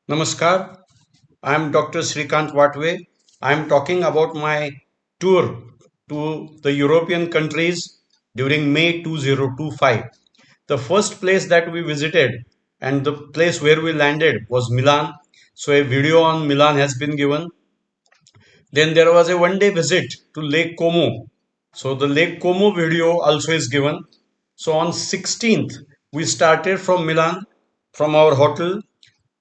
Namaskar, I am Dr. Srikant Watwe. I am talking about my tour to the European countries during May 2025. The first place that we visited and the place where we landed was Milan. So, a video on Milan has been given. Then there was a one day visit to Lake Como. So, the Lake Como video also is given. So, on 16th, we started from Milan from our hotel.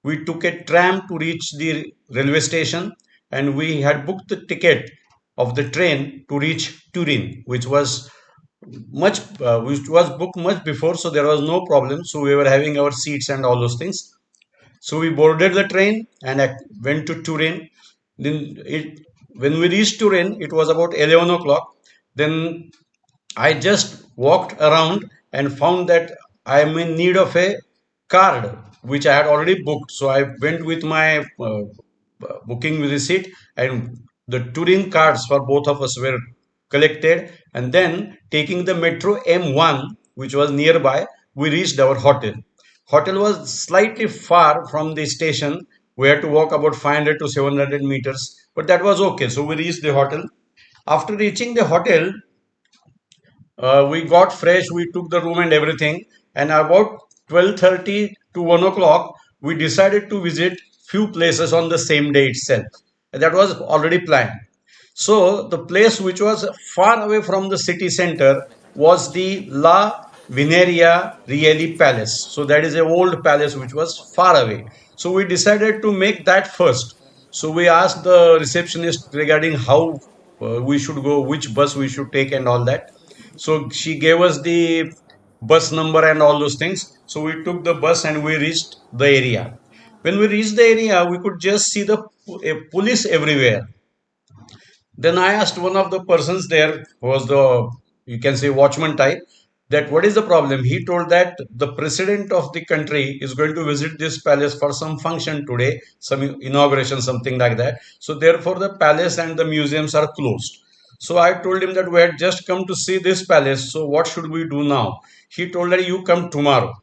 We took a tram to reach the railway station, and we had booked the ticket of the train to reach Turin, which was booked much before, so there was no problem. So we were having our seats and all those things. So we boarded the train and went to Turin. When we reached Turin, it was about 11 o'clock. Then I just walked around and found that I am in need of a card which I had already booked. So I went with my booking receipt, and the Turin cards for both of us were collected. And then taking the metro M1, which was nearby, we reached our hotel. Hotel was slightly far from the station. We had to walk about 500 to 700 meters, but that was okay. So we reached the hotel. After reaching the hotel, we got fresh, we took the room and everything, and about 12:30 to 1 o'clock we decided to visit few places on the same day itself. That was already planned. So the place which was far away from the city center was the La Vineria Rieli Palace. So that is a old palace which was far away. So we decided to make that first. So we asked the receptionist regarding how we should go, which bus we should take, and all that. So she gave us the bus number and all those things. So we took the bus and we reached the area. When we reached the area, we could just see the police everywhere. Then I asked one of the persons there, who was the, you can say, watchman type, that what is the problem. He told that the president of the country is going to visit this palace for some function today, some inauguration, something like that. So therefore the palace and the museums are closed. So I told him that we had just come to see this palace, so what should we do now? He told that you come tomorrow.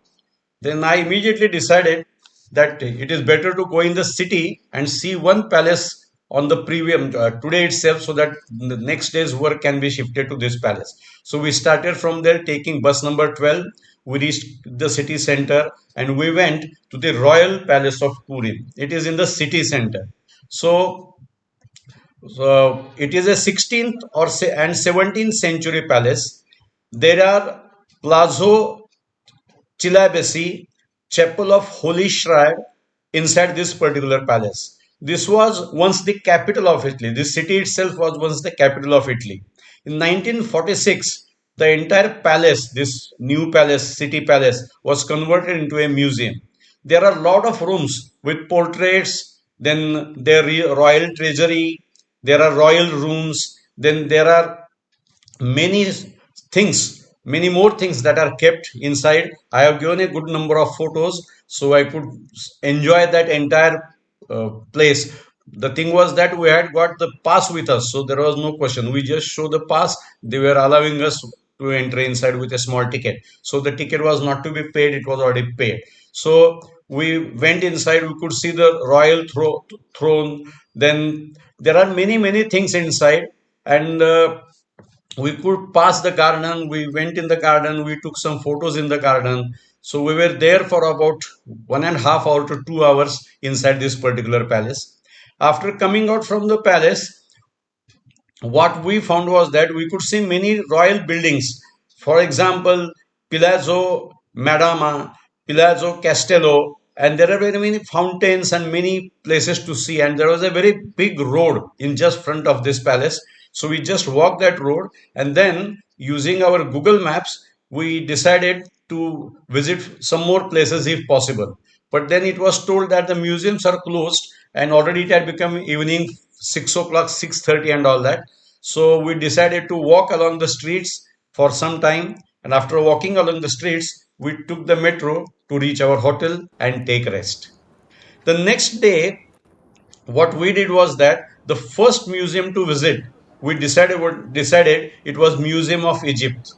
Then I immediately decided that it is better to go in the city and see one palace on the previous today itself, so that the next day's work can be shifted to this palace. So we started from there taking bus number 12. We reached the city center and we went to the Royal Palace of Turin. It is in the city center. So it is a 16th and 17th century palace. There are Palazzo Chilabesi, Chapel of Holy Shrine inside this particular palace. This was once the capital of Italy. This city itself was once the capital of Italy. In 1946, the entire palace, this new palace, city palace, was converted into a museum. There are a lot of rooms with portraits, then there is royal treasury, there are royal rooms, then there are many things, many more things that are kept inside. I have given a good number of photos so I could enjoy that entire place. The thing was that we had got the pass with us, so there was no question. We just show the pass, they were allowing us to enter inside with a small ticket. So the ticket was not to be paid, it was already paid. So we went inside, we could see the royal throne. Then there are many things inside, and we could pass the garden. We went in the garden, we took some photos in the garden. So we were there for about 1.5 hours to 2 hours inside this particular palace. After coming out from the palace, what we found was that we could see many royal buildings. For example, Palazzo Madama, Palazzo Castello, and there are very many fountains and many places to see. And there was a very big road in just front of this palace. So we just walked that road, and then using our Google Maps, we decided to visit some more places if possible. But then it was told that the museums are closed, and already it had become evening 6 o'clock, 6:30, and all that. So we decided to walk along the streets for some time, and after walking along the streets, we took the metro to reach our hotel and take rest. The next day, what we did was that the first museum to visit, we decided it was Museum of Egypt,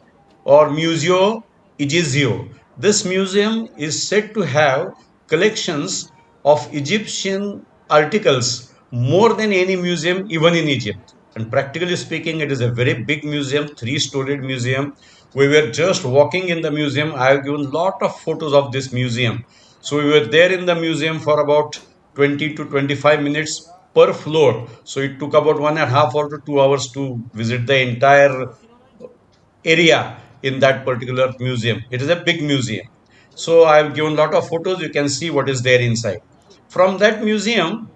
or Museo Egizio. This museum is said to have collections of Egyptian articles more than any museum, even in Egypt. And practically speaking, it is a very big museum, three-storied museum. We were just walking in the museum. I have given lot of photos of this museum. So we were there in the museum for about 20 to 25 minutes per floor. So it took about 1.5 hours to 2 hours to visit the entire area in that particular museum. It is a big museum. So I have given a lot of photos. You can see what is there inside. From that museum,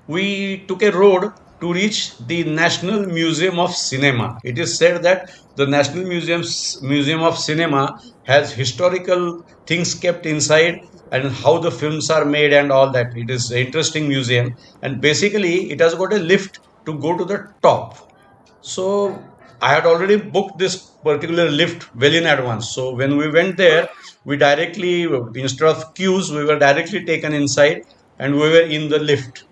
we took a road to reach the National Museum of Cinema. It is said that the Museum of Cinema has historical things kept inside and how the films are made and all that. It is an interesting museum, and basically it has got a lift to go to the top. So I had already booked this particular lift well in advance. So when we went there, we directly, instead of queues, we were directly taken inside and we were in the lift.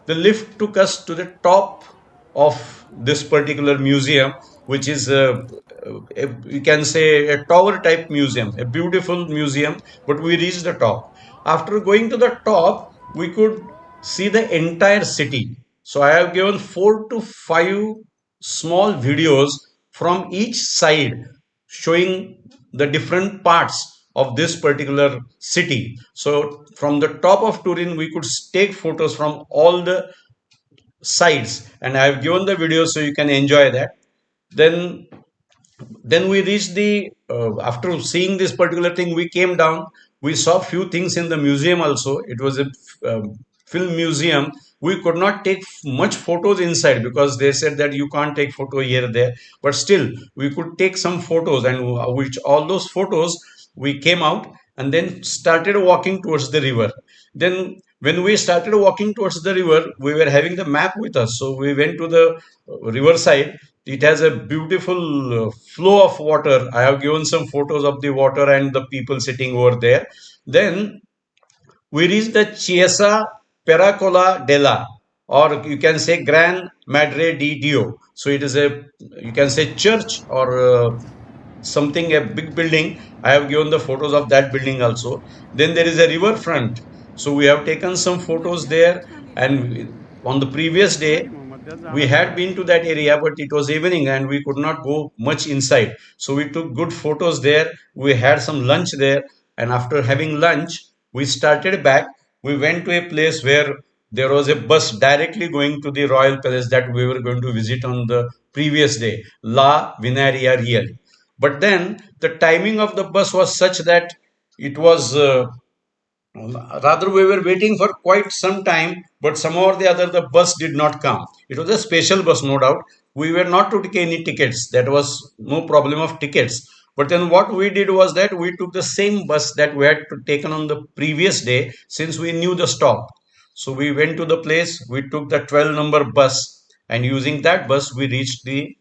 The lift took us to the top of this particular museum, which is you can say a tower type museum, a beautiful museum. But we reached the top. After going to the top, we could see the entire city. So I have given 4 to 5 small videos from each side showing the different parts of this particular city. So from the top of Turin, we could take photos from all the sides, and I have given the video so you can enjoy that. Then then we reached the after seeing this particular thing, we came down. We saw few things in the museum also. It was a film museum. We could not take much photos inside because they said that you can't take photo here there, but still we could take some photos, and which all those photos we came out and then started walking towards the river. Then when we started walking towards the river, we were having the map with us, so we went to the riverside. It has a beautiful flow of water. I have given some photos of the water and the people sitting over there. Then we reached the Chiesa Pericola della, or you can say Gran Madre di Dio. So it is a, you can say, church or something, a big building. I have given the photos of that building also. Then there is a riverfront. So we have taken some photos there. And on the previous day, we had been to that area, but it was evening and we could not go much inside. So we took good photos there. We had some lunch there. And after having lunch, we started back. We went to a place where there was a bus directly going to the royal palace that we were going to visit on the previous day, La Vinaria Real. But then the timing of the bus was such that it was rather we were waiting for quite some time, but somehow or the other the bus did not come. It was a special bus, no doubt. We were not to take any tickets. That was no problem of tickets. But then what we did was that we took the same bus that we had taken on the previous day since we knew the stop. So we went to the place, we took the 12 number bus, and using that bus we reached the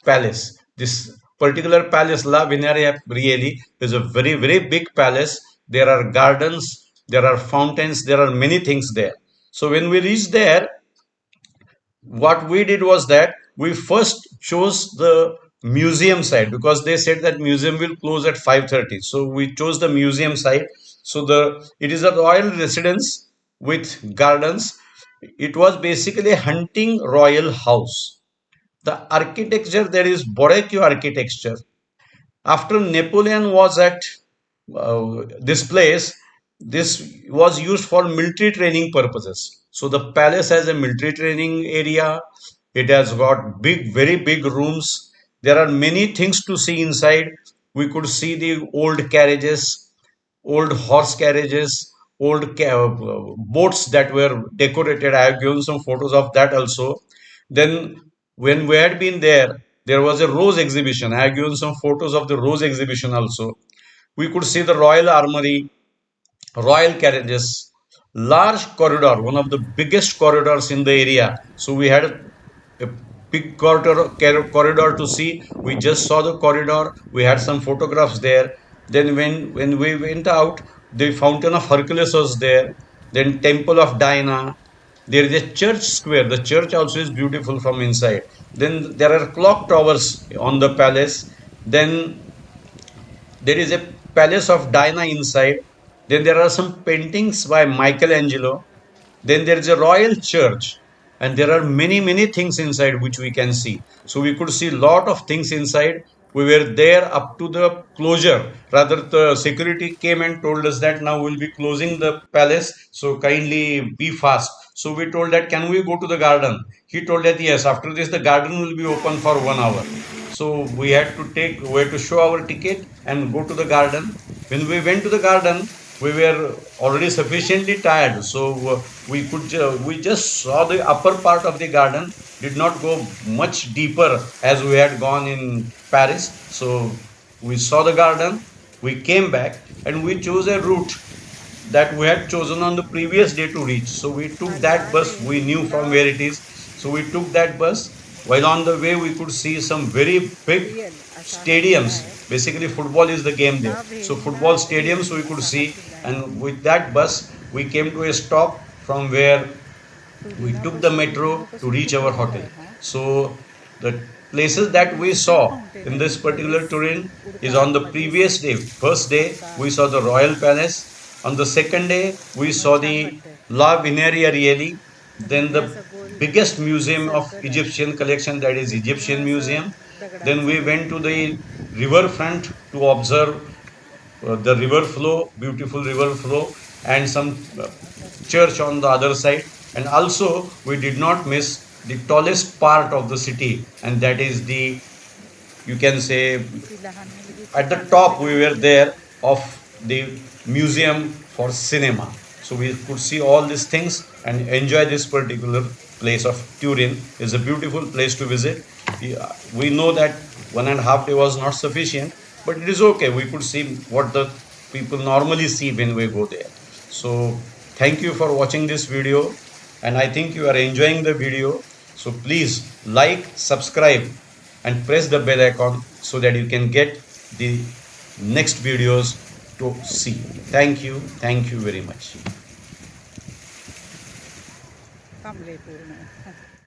palace. This particular palace, La Vinaria Brieli, is a very, very big palace. There are gardens, there are fountains, there are many things there. So when we reached there, what we did was that we first chose the museum side because they said that museum will close at 5:30. So we chose the museum side. So it is a royal residence with gardens. It was basically a hunting royal house. The architecture there is Baroque architecture. After Napoleon was at this place, this was used for military training purposes. So the palace has a military training area. It has got big, very big rooms. There are many things to see inside. We could see the old carriages, old horse carriages, old boats that were decorated. I have given some photos of that also. Then, when we had been there, there was a rose exhibition. I have given some photos of the rose exhibition also. We could see the royal armory, royal carriages, large corridor, one of the biggest corridors in the area. So we had a big corridor to see. We just saw the corridor. We had some photographs there. Then when we went out, the fountain of Hercules was there. Then temple of Diana. There is a church square. The church also is beautiful from inside. Then there are clock towers on the palace. Then there is a palace of Diana inside. Then there are some paintings by Michelangelo. Then there is a royal church, and there are many things inside which we can see. So we could see lot of things inside. We were there up to the closure. Rather, the security came and told us that now we'll be closing the palace. So kindly be fast. So we told that can we go to the garden? He told that yes. After this, the garden will be open for 1 hour. So we had to show our ticket and go to the garden. When we went to the garden, we were already sufficiently tired, so we just saw the upper part of the garden, did not go much deeper as we had gone in Paris. So we saw the garden, we came back, and we chose a route that we had chosen on the previous day to reach. So we took that bus, we knew from where it is. So we took that bus. While on the way, we could see some very big stadiums. Basically, football is the game there. So football stadiums we could see, and with that bus, we came to a stop from where we took the metro to reach our hotel. So the places that we saw in this particular Turin is on the previous day. First day we saw the Royal Palace. On the second day we saw the La Vineria Really. Then the biggest museum of Egyptian collection, that is Egyptian Museum. Then we went to the riverfront to observe the river flow, beautiful river flow, and some church on the other side. And also, we did not miss the tallest part of the city, and that is the, you can say, at the top we were there of the museum for cinema. So we could see all these things and enjoy this particular place of Turin. Is a beautiful place to visit. We know that 1.5 days was not sufficient, but it is okay. We could see what the people normally see when we go there. So thank you for watching this video, and I think you are enjoying the video. So please like, subscribe, and press the bell icon so that you can get the next videos to see. Thank you. Thank you very much. थांबले पूर्ण